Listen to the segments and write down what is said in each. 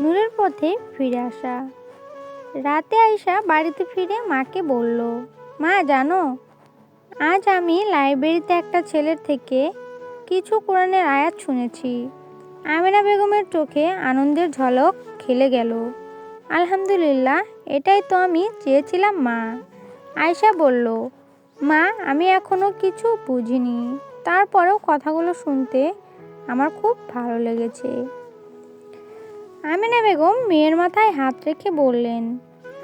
নূরের পথে ফিরে আসা। রাতে আয়েশা বাড়িতে ফিরে মাকে বলল, মা জানো, আজ আমি লাইব্রেরিতে একটা ছেলের থেকে কিছু কোরআনের আয়াত শুনেছি। আমেনা বেগমের চোখে আনন্দের ঝলক খেলে গেল। আলহামদুলিল্লাহ, এটাই তো আমি চেয়েছিলাম মা। আয়েশা বলল, মা আমি এখনো কিছু বুঝিনি, তারপরেও কথাগুলো শুনতে আমার খুব ভালো লেগেছে। আমেনা বেগম মেয়ের মাথায় হাত রেখে বললেন,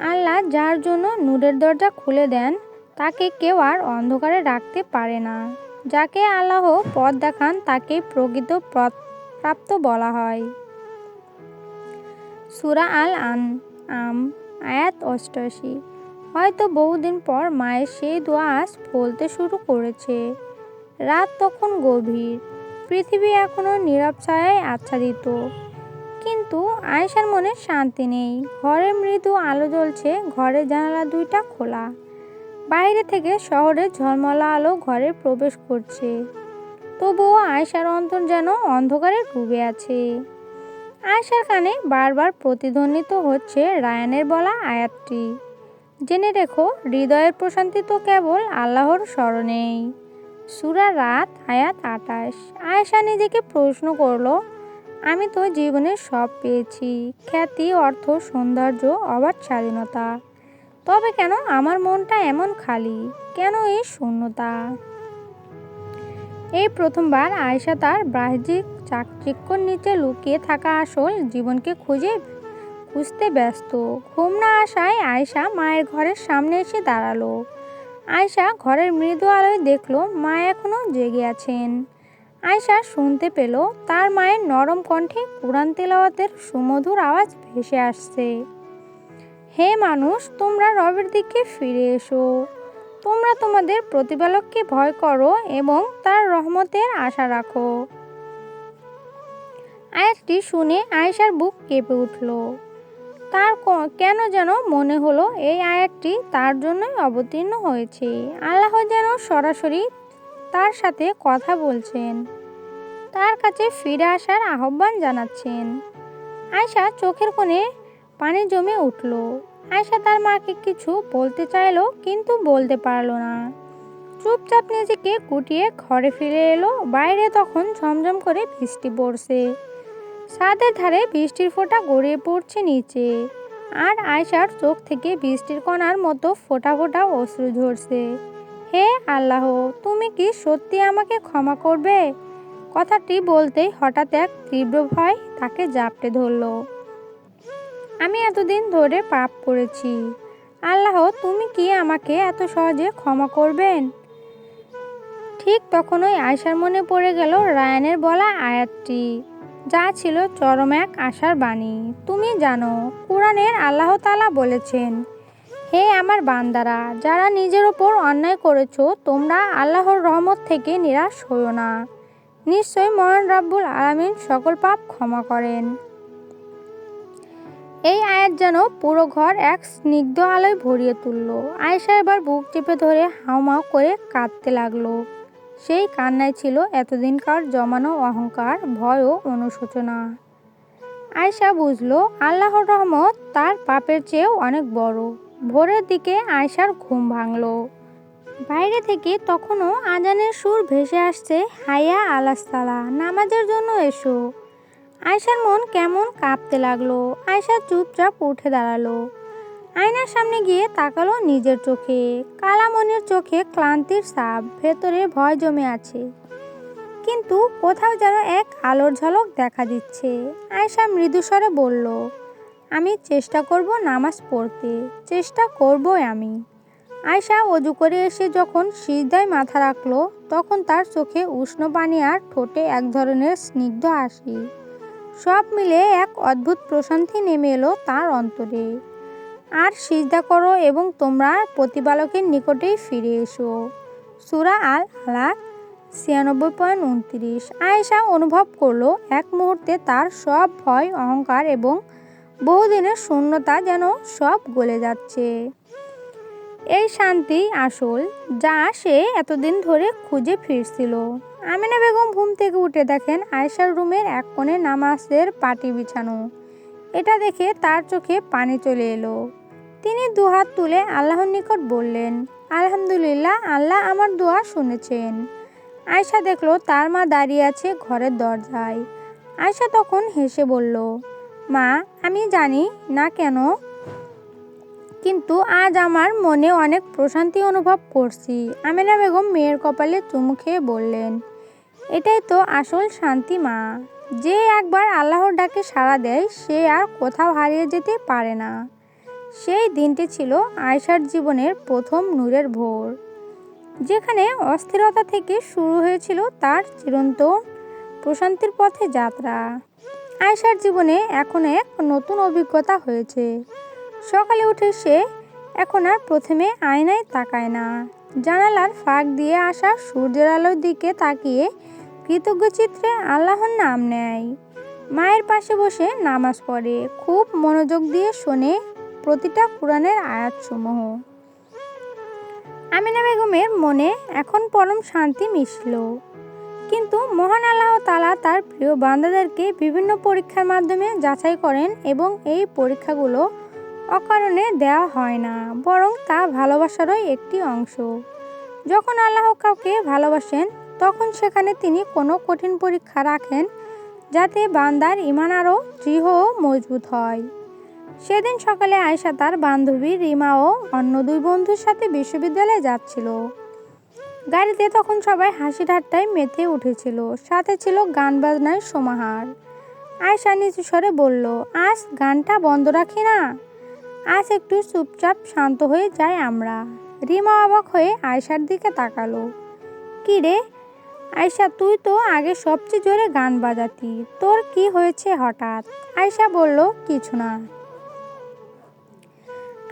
আল্লাহ যার জন্য নূরের দরজা খুলে দেন তাকে কেউ আর অন্ধকারে রাখতে পারে না। যাকে আল্লাহ পথ দেখান তাকে প্রকৃত পথ প্রাপ্ত বলা হয়। সূরা আল আনআম আয়াত ৮৮। হয়তো বহুদিন পর মায়ের সেই দোয়া আজ বলতে শুরু করেছে। রাত তখন গভীর, পৃথিবী এখনো নীরব ছায়ায় আচ্ছাদিত, কিন্তু আয়েশার মনে শান্তি নেই। ঘরে মৃদু আলো জ্বলছে, ঘরের জানালা দুইটা খোলা। বাইরে থেকে শহরের ঝলমলা আলো ঘরে প্রবেশ করছে, তবুও আয়েশার অন্তর যেন অন্ধকারে ডুবে আছে। আয়েশার কানে বারবার প্রতিধ্বনিত হচ্ছে রায়ানের বলা আয়াতটি, জেনে রেখো হৃদয়ের প্রশান্তি তো কেবল আল্লাহর স্মরণেই। সূরা রাত আয়াত ২৮। আয়েশা নিজেকে প্রশ্ন করল, আমি তো জীবনের সব পেয়েছি, খ্যাতি, অর্থ, সৌন্দর্য, অবাধ স্বাধীনতা, তবে কেন আমার মনটা এমন খালি? কেন এই শূন্যতা? এই প্রথমবার আয়েশা তার বাহ্যিক চাকচিক্যর নিচে লুকিয়ে থাকা আসল জীবনকে খুঁজতে ব্যস্ত। ঘুম না আসায় আয়েশা মায়ের ঘরের সামনে এসে দাঁড়ালো। আয়েশা ঘরের মৃদু আলোয় দেখলো মা এখনো জেগে আছেন। আয়েশা শুনতে পেল তার মায়ের নরম কণ্ঠে কুরআন তেলাওয়াতের সুমধুর আওয়াজ ভেসে আসছে। হে মানুষ, তোমরা রবের দিকে ফিরে এসো, তোমরা তোমাদের প্রতিপালককে ভয় করো এবং তার রহমতের আশা রাখো। আয়াতটি শুনে আয়েশার বুক কেঁপে উঠল। তার কেন যেন মনে হলো এই আয়াতটি তার জন্যই অবতীর্ণ হয়েছে। আল্লাহ যেন সরাসরি তার সাথে কথা বলছেন, তার কাছে ফিরে আসার আহ্বান জানাচ্ছেন। আয়েশা চোখের কোণে পানি জমে উঠল। আয়েশা তার মাকে কিছু বলতে চাইল, কিন্তু বলতে পারল না। চুপচাপ নিজেকে গুটিয়ে ঘরে ফিরে এলো। বাইরে তখন ঝমঝম করে বৃষ্টি পড়ছে, ছাদের ধারে বৃষ্টির ফোঁটা গড়িয়ে পড়ছে নিচে, আর আয়েশার চোখ থেকে বৃষ্টির কণার মতো ফোঁটা ফোঁটা অশ্রু ঝরছে। হে আল্লাহ, তুমি কি সত্যি আমাকে ক্ষমা করবে? কথাটি বলতেই হঠাৎ এক তীব্র ভয় তাকে জাপটে ধরল। আমি এতদিন ধরে পাপ করেছি, আল্লাহ তুমি কি আমাকে এত সহজে ক্ষমা করবেন? ঠিক তখনই আয়েশার মনে পড়ে গেল রায়ানের বলা আয়াতটি, যা ছিল চরম এক আশার বাণী। তুমি জানো, কুরআনের আল্লাহ তাআলা বলেছেন, হে আমার বান্দারা, যারা নিজের ওপর অন্যায় করেছো, তোমরা আল্লাহর রহমত থেকে নিরাশ হইও না। নিশ্চয়ই মহান রব্বুল আলামিন সকল পাপ ক্ষমা করেন। এই আয়াত যেন পুরো ঘর এক স্নিগ্ধ আলোয় ভরিয়ে তুলল। আয়েশা এবার বুক চেপে ধরে হাউমাউ করে কাঁদতে লাগলো। সেই কান্নায় ছিল এতদিনকার জমানো অহংকার, ভয় ও অনুশোচনা। আয়েশা বুঝলো আল্লাহর রহমত তার পাপের চেয়েও অনেক বড়। ভোরের দিকে আয়েশার ঘুম ভাঙল। বাইরে থেকে তখনও আজানের সুর ভেসে আসছে, হাইয়া আলাস সালাহ, নামাজের জন্য এসো। আয়েশার মন কেমন কাঁপতে লাগলো। আয়েশা চুপচাপ উঠে দাঁড়ালো। আয়নার সামনে গিয়ে তাকালো নিজের চোখে। কালামনির চোখে ক্লান্তির ছাপ, ভেতরে ভয় জমে আছে, কিন্তু কোথাও যেন এক আলোর ঝলক দেখা দিচ্ছে। আয়েশা মৃদুস্বরে বলল, আমি চেষ্টা করব নামাজ পড়তে, চেষ্টা করবই আমি। আয়েশা অজু করে এসে যখন সিজদায় মাথা রাখলো, তখন তার চোখে উষ্ণ পানি আর ঠোঁটে এক ধরনের স্নিগ্ধ হাসি, সব মিলে এক অদ্ভুত প্রশান্তি নেমে এলো তার অন্তরে। আর সিজদা করো এবং তোমরা প্রতিপালকের নিকটেই ফিরে এসো। সূরা আল আলাক ৯৬.২৯। আয়েশা অনুভব করলো এক মুহূর্তে তার সব ভয়, অহংকার এবং বহুদিনের শূন্যতা যেন সব গলে যাচ্ছে। এই শান্তি আসল, যা সে এতদিন ধরে খুঁজে ফিরছিল। আমেনা বেগম ঘুম থেকে উঠে দেখেন আয়েশার রুমের এক কোণে নামাজের পাটি বিছানো। এটা দেখে তার চোখে পানি চলে এলো। তিনি দুহাত তুলে আল্লাহর নিকট বললেন, আলহামদুলিল্লাহ, আল্লাহ আমার দোয়া শুনেছেন। আয়েশা দেখলো তার মা দাঁড়িয়ে আছে ঘরের দরজায়। আয়েশা তখন হেসে বলল, মা, আমি জানি না কেন, কিন্তু আজ আমার মনে অনেক প্রশান্তি অনুভব করছি। আমেনা বেগম মেয়ের কপালে চুমু খেয়ে বললেন, এটাই তো আসল শান্তি মা। যে একবার আল্লাহর ডাকে সাড়া দেয় সে আর কোথাও হারিয়ে যেতে পারে না। সেই দিনটি ছিল আয়েশার জীবনের প্রথম নূরের ভোর, যেখানে অস্থিরতা থেকে শুরু হয়েছিল তার চিরন্তন প্রশান্তির পথে যাত্রা। আয়েশার জীবনে এখন এক নতুন অভিজ্ঞতা হয়েছে। সকালে উঠে সে এখন আর প্রথমে আয়নায় তাকায় না, জানালার ফাঁক দিয়ে আসা সূর্যের আলোর দিকে তাকিয়ে কৃতজ্ঞ চিত্রে আল্লাহর নাম নেয়। মায়ের পাশে বসে নামাজ পড়ে, খুব মনোযোগ দিয়ে শোনে প্রতিটা কোরআনের আয়াতসমূহ। আমিনা বেগমের মনে এখন পরম শান্তি মিশল। কিন্তু মহান আল্লাহ তাআলা তার প্রিয় বান্দাদেরকে বিভিন্ন পরীক্ষার মাধ্যমে যাচাই করেন এবং এই পরীক্ষাগুলো অকারণে দেওয়া হয় না, বরং তা ভালোবাসারই একটি অংশ। যখন আল্লাহ কাউকে ভালোবাসেন তখন সেখানে তিনি কোনো কঠিন পরীক্ষা রাখেন, যাতে বান্দার ঈমান আরও দৃঢ় ও মজবুত হয়। সেদিন সকালে আয়েশা তার বান্ধবী রিমা ও অন্য দুই বন্ধুর সাথে বিশ্ববিদ্যালয়ে যাচ্ছিল। গাড়িতে তখন সবাই হাসি ঠাট্টায় মেতে উঠেছিল, সাথে ছিল গান বাজনার সমাহার। আয়েশা নিচু স্বরে বলল, আজ গানটা বন্ধ রাখি না, আজ একটু চুপচাপ শান্ত হয়ে যাই আমরা। রিমা অবাক হয়ে আয়েশার দিকে তাকালো। কি রে আয়েশা, তুই তো আগে সবচেয়ে জোরে গান বাজাতি, তোর কি হয়েছে হঠাৎ? আয়েশা বলল, কিছু না।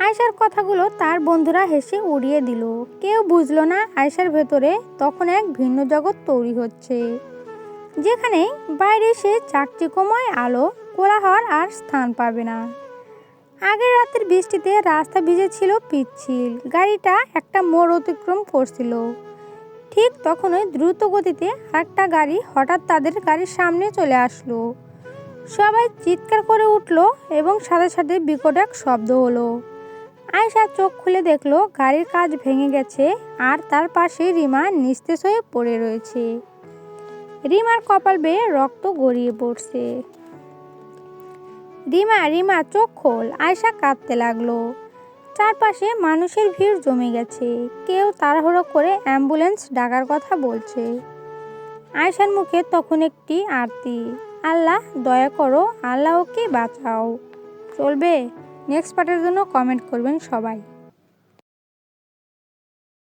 আয়েশার কথাগুলো তার বন্ধুরা হেসে উড়িয়ে দিল। কেউ বুঝলো না আয়েশার ভেতরে তখন এক ভিন্ন জগৎ তৈরি হচ্ছে, যেখানে বাইরে সে চাকচিক্যময় আলো, কোলাহল আর স্থান পাবে না। আগের রাতের বৃষ্টিতে রাস্তা ভিজেছিল পিচ্ছিল, গাড়িটা একটা মোড় অতিক্রম করছিল। ঠিক তখনই দ্রুত গতিতে আরেকটা গাড়ি হঠাৎ তাদের গাড়ির সামনে চলে আসলো। সবাই চিৎকার করে উঠল এবং সাথে সাথে বিকট এক শব্দ হলো। আয়েশা চোখ খুলে দেখলো গাড়ির কাঁচ ভেঙে গেছে আর তার পাশে রিমা নিস্তেজ হয়ে পড়ে রয়েছে। রিমার কপাল বেয়ে রক্ত গড়িয়ে পড়ছে। রিমা, রিমা, চোখ খোল! আয়েশা কাঁদতে লাগলো। চারপাশে মানুষের ভিড় জমে গেছে, কেউ তাড়াহুড়ো করে অ্যাম্বুলেন্স ডাকার কথা বলছে। আয়েশার মুখে তখন একটি আরতি, আল্লাহ দয়া করো, আল্লাহ ওকে বাঁচাও। চলবে? নেক্সট পার্টের জন্য কমেন্ট করবেন সবাই।